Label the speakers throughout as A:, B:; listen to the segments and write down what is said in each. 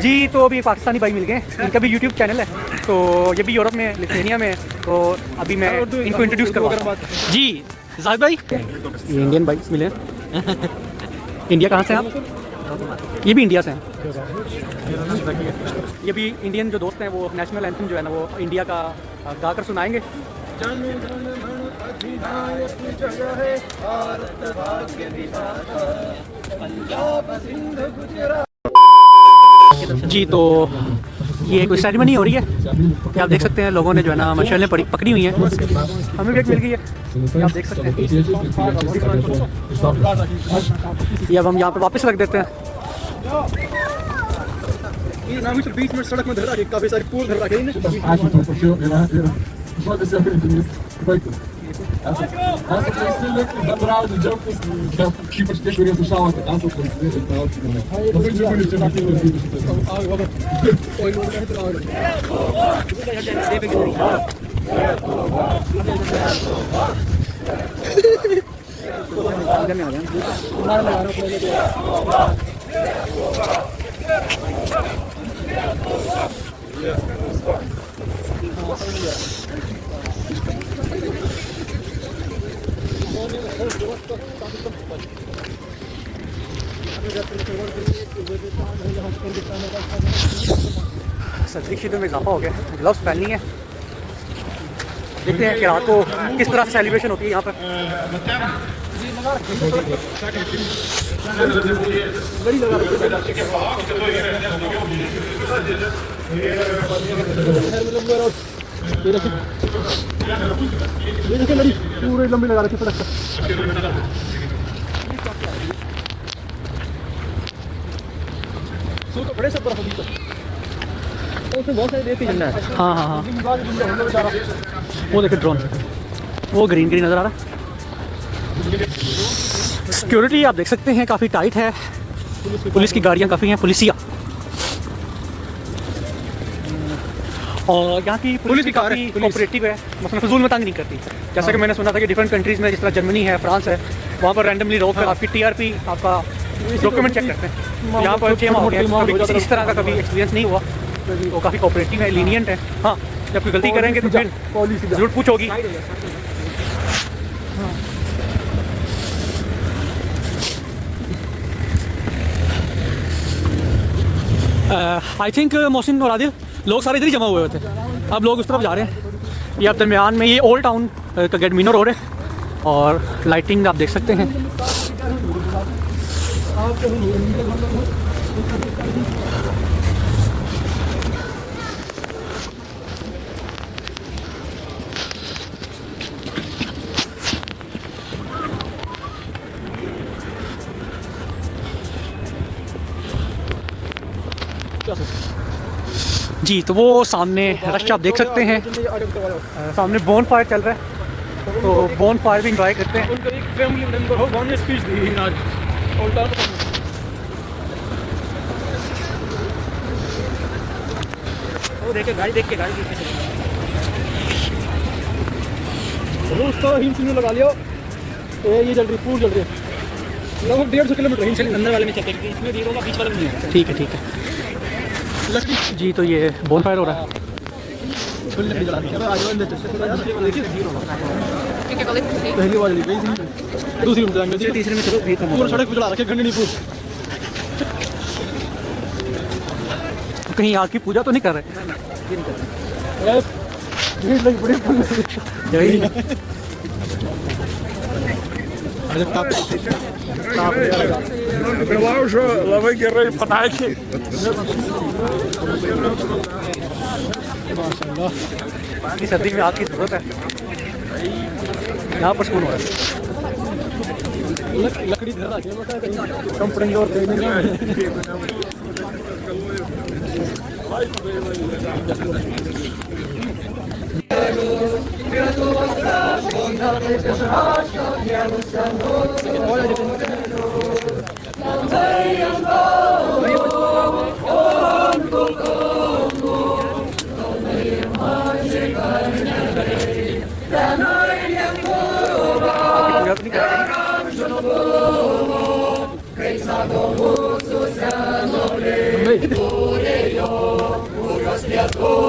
A: जी तो अभी पाकिस्तानी भाई मिल गए, इनका भी यूट्यूब चैनल है, तो ये भी यूरोप में लिथुआनिया में है, तो अभी मैं इनको इंट्रोड्यूस करवा जी। जाहिद भाई ये इंडियन भाई मिले इंडिया कहाँ से हैं आप? ये भी इंडिया से हैं। ये भी इंडियन जो दोस्त हैं वो नेशनल एंथम जो है ना वो इंडिया का गाकर सुनाएंगे। जी तो ये कोई सेरेमनी हो रही है कि आप देख सकते हैं लोगों ने जो है ना मशालें पकड़ी हुई हैं, हमें भी एक मिल गई है, आप देख सकते हैं। ये अब हम यहाँ पे वापस रख देते हैं।
B: बीच में सड़क में धरा के काफी सारी पूल धरा के
A: सर्दी शीतों में इजाफा हो गया, ग्लव्स पहननी है। देखते हैं कि रात को किस तरह से सेलिब्रेशन होती है यहाँ पर।
B: पूरे लंबी लगा रखी पड़क तो बड़े सब बर्फ उसमें बहुत सारे देश झंडा है।
A: हाँ हाँ हाँ वो देखिए ड्रोन, वो ग्रीन ग्रीन नज़र आ रहा है। सिक्योरिटी आप देख सकते हैं काफ़ी टाइट है, पुलिस की गाड़ियाँ काफ़ी हैं, पुलिसिया, और यहाँ की पुलिस भी काफ़ी कोऑपरेटिव है, मतलब फजूल में तंग नहीं करती। जैसा कि मैंने सुना था कि डिफरेंट कंट्रीज़ में जिस तरह जर्मनी है, फ्रांस है, वहाँ पर रैंडमली रोक कर आपकी टीआरपी आपका डॉक्यूमेंट चेक करते हैं। यहाँ पर 6 माह हो गया, कभी इस तरह का कभी एक्सपीरियंस नहीं हुआ, वो काफ़ी कोऑपरेटिव है, लीनियंट है। हाँ जब कोई गलती करेंगे तो फिर ज़रूर पूछ होगी। आई थिंक मोहसिन और आदिल लोग सारे इधर ही जमा हुए थे, अब लोग उस तरफ जा रहे हैं। ये अब दरमियान में ये ओल्ड टाउन का गेट मीनर रोड है, और लाइटिंग आप देख सकते हैं। जी तो वो सामने रश आप देख सकते हैं, सामने बोन फायर चल रहा है, तो बोन फायर भी इंजॉय करते हैं।
B: गाड़ी देख के लगा लियो। ये चल रही पूल चल रही है लगभग 150 किलोमीटर अंदर वाले में चेक करेंगे, इसमें भी होगा, बीच वाले में नहीं है।
A: ठीक है ठीक है जी। तो ये बोन फायर हो रहा है।
B: पहली बार दूसरी में जाएंगे,
A: तीसरे में चलो
B: पूरा सड़क पे चला रखे घंटी पूल।
A: कहीं आग की पूजा तो नहीं कर रहे? सर्दी में आग की जरूरत है, यहाँ पर सुकून हो रहा है।
B: लकड़ी कम पड़ेंगे और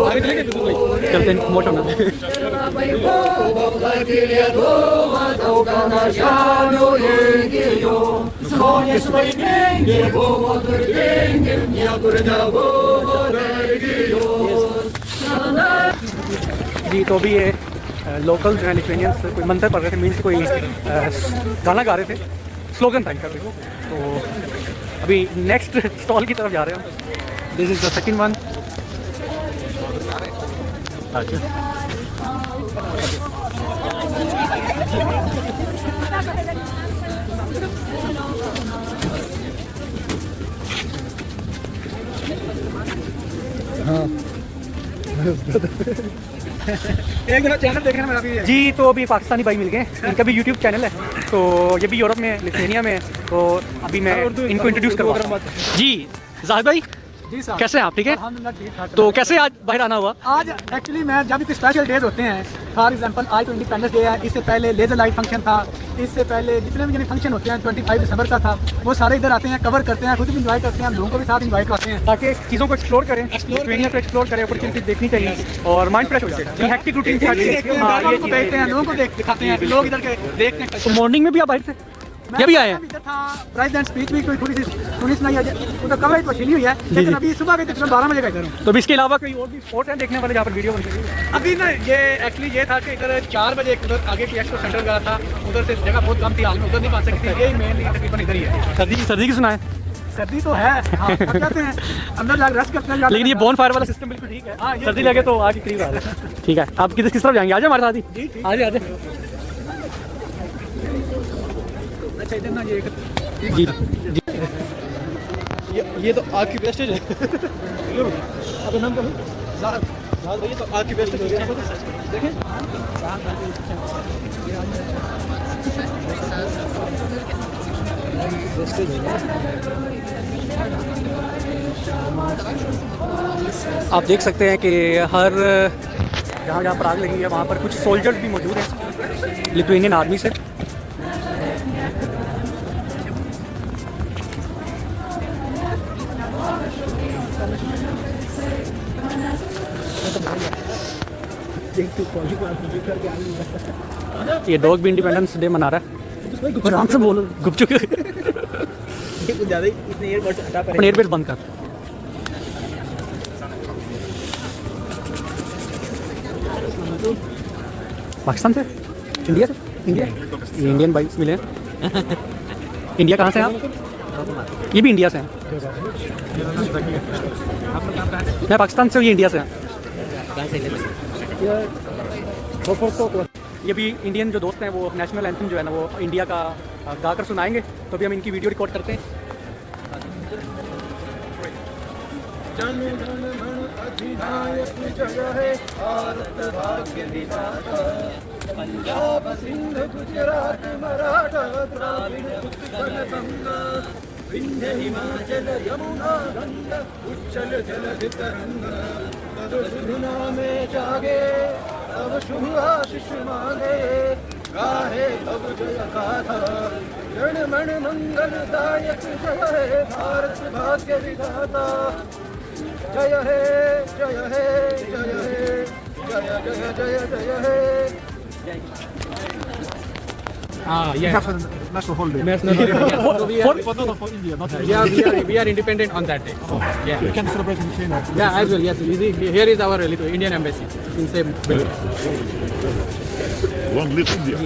B: आगे चलेंगे बिल्कुल भाई।
A: चलते हैं मोटर में। जी तो अभी ये लोकल जो है लिथुआनियंस कोई मंत्र पढ़ रहे थे, मीन्स कोई गाना गा रहे थे, स्लोगन था इनका। तो अभी नेक्स्ट स्टॉल की तरफ जा रहे हैं। This is the second one.
B: एक दिन चैनल देखने में अभी
A: जी तो अभी पाकिस्तानी भाई मिल गए, इनका भी यूट्यूब चैनल है, तो ये भी यूरोप में लिथुआनिया में है। तो अभी मैं इनको इंट्रोड्यूस करवा जी। जाहिद भाई
B: जी साहब,
A: कैसे हैं आप? ठीक है।
B: अल्हम्दुलिल्लाह ठीक ठाक।
A: तो कैसे आज बाहर आना हुआ?
B: आज एक्चुअली मैं जब भी कोई स्पेशल डेज होते हैं, फॉर एग्जांपल आज तो इंडिपेंडेंस डे है, इससे पहले लेजर लाइट फंक्शन था, इससे पहले जितने भी फंक्शन होते हैं 25 दिसंबर का था, वो सारे इधर आते हैं, कवर करते हैं, खुद भी इंजॉय करते हैं, हम लोगों को भी साथ इंजॉय करते हैं
A: ताकि चीज़ों को एक्सप्लोर करें, लिथुआनिया को एक्सप्लोर करें, अपॉर्चुनिटी देखनी चाहिए और माइंड फ्रेश हो जाएगा। हेक्टिक रूटीन से
B: देखते हैं,
A: हाँ,
B: लोगों
A: ये
B: को
A: चीज़ है।
B: देखते हैं, लोगों को दिखाते हैं, लोग इधर के देखते हैं।
A: तो मॉर्निंग में भी आप बाहर थे? ये भी आए हैं?
B: इधर था प्रेसिडेंट स्पीच भी कोई थोड़ी सी सुनी सुनाई है, उधर कवरेज तो छिली हुई है, लेकिन अभी सुबह के तकरीबन 12 बजे का इधर हूँ।
A: तो अभी इसके अलावा कोई और भी स्पॉट है देखने वाले जहाँ पर वीडियो बनती है?
B: अभी ना ये एक्चुअली ये था कि इधर 4 बजे उधर आगे की एक्सपो सेंटर गया था, उधर से जगह बहुत कम थी, हाल में उधर नहीं पहुंच सकती थी, यही मेन तकरीबन इधर ही है।
A: सर्दी की सुना है,
B: सर्दी तो है, हाँ, थक जाते हैं अंदर जाकर रेस्ट करते हैं,
A: लेकिन ये बॉन फायर वाला सिस्टम बिल्कुल ठीक है।
B: हाँ, ये
A: सर्दी लगे तो आग के करीब आ रहे हैं। ठीक है, आप किस तरफ जाएंगे? आ जाए हमारे साथ ही।
B: जी ठीक।
A: आ जाए।
B: अच्छा इधर ना ये
A: जी जी
B: ये तो आग की वेस्टेज है। अब नाम करो जाद भाई, तो आग की वेस्टेज हो गया देखें।
A: आप देख सकते हैं कि हर जहाँ जहाँ पर आग लगी है वहाँ पर कुछ सोल्जर्स भी मौजूद हैं लिथुआनियन आर्मी से। ये डॉग भी इंडिपेंडेंस डे मना रहा है। आराम से बोलो, गुपचुप
B: कुछ ज़्यादा ही इसने ईयरबड्स हटा
A: अपने एयरबेस बंद कर। पाकिस्तान से? इंडिया से? इंडिया? ये इंडियन बाइक्स मिले हैं। इंडिया कहाँ से हैं आप? ये भी इंडिया से हैं। मैं पाकिस्तान से हूँ, ये इंडिया से हैं। ये भी इंडियन जो दोस्त हैं वो नेशनल एंथम जो है ना वो इंडिया का गाकर सुनाएंगे, तो अभी हम इनकी वीडियो रिकॉर्ड करते हैं।
B: पंजाब सिंध गुजरात मराठा द्राविड़ उत्कल गंगा विंध्य हिमाचल यमुना गंगा उच्चल जलधि तरंगा तब सुधुना में जागे तब शुभ आशीष मांगे गाहे तब जय गाथा जन मन मंगलदायक जय हे भारत भाग्य विधाता जय हे जय हे जय हे जय जय जय जय हे।
C: Yeah. National holiday. For India, not
B: We are independent on that day. Yeah.
C: You can celebrate in China.
B: Yeah, as well. Yes. You see, here is our Indian embassy in same building.
D: Long live India.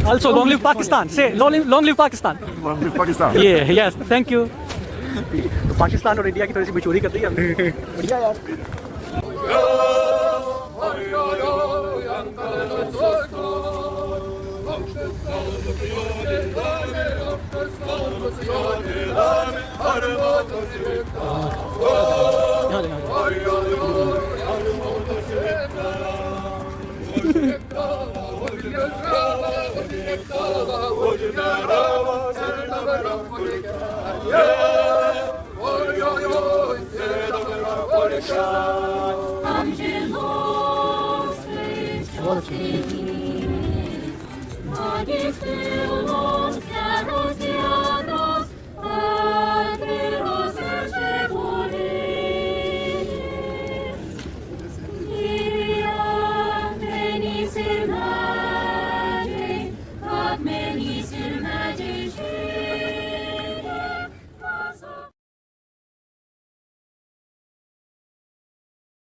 A: Also, long live Pakistan. Say, long live Pakistan.
D: Long live Pakistan.
A: Yeah, yes, thank you. तो पाकिस्तान और India की थोड़ी सी बिचौली कर दी हमने। बढ़िया यार।
E: Yeah.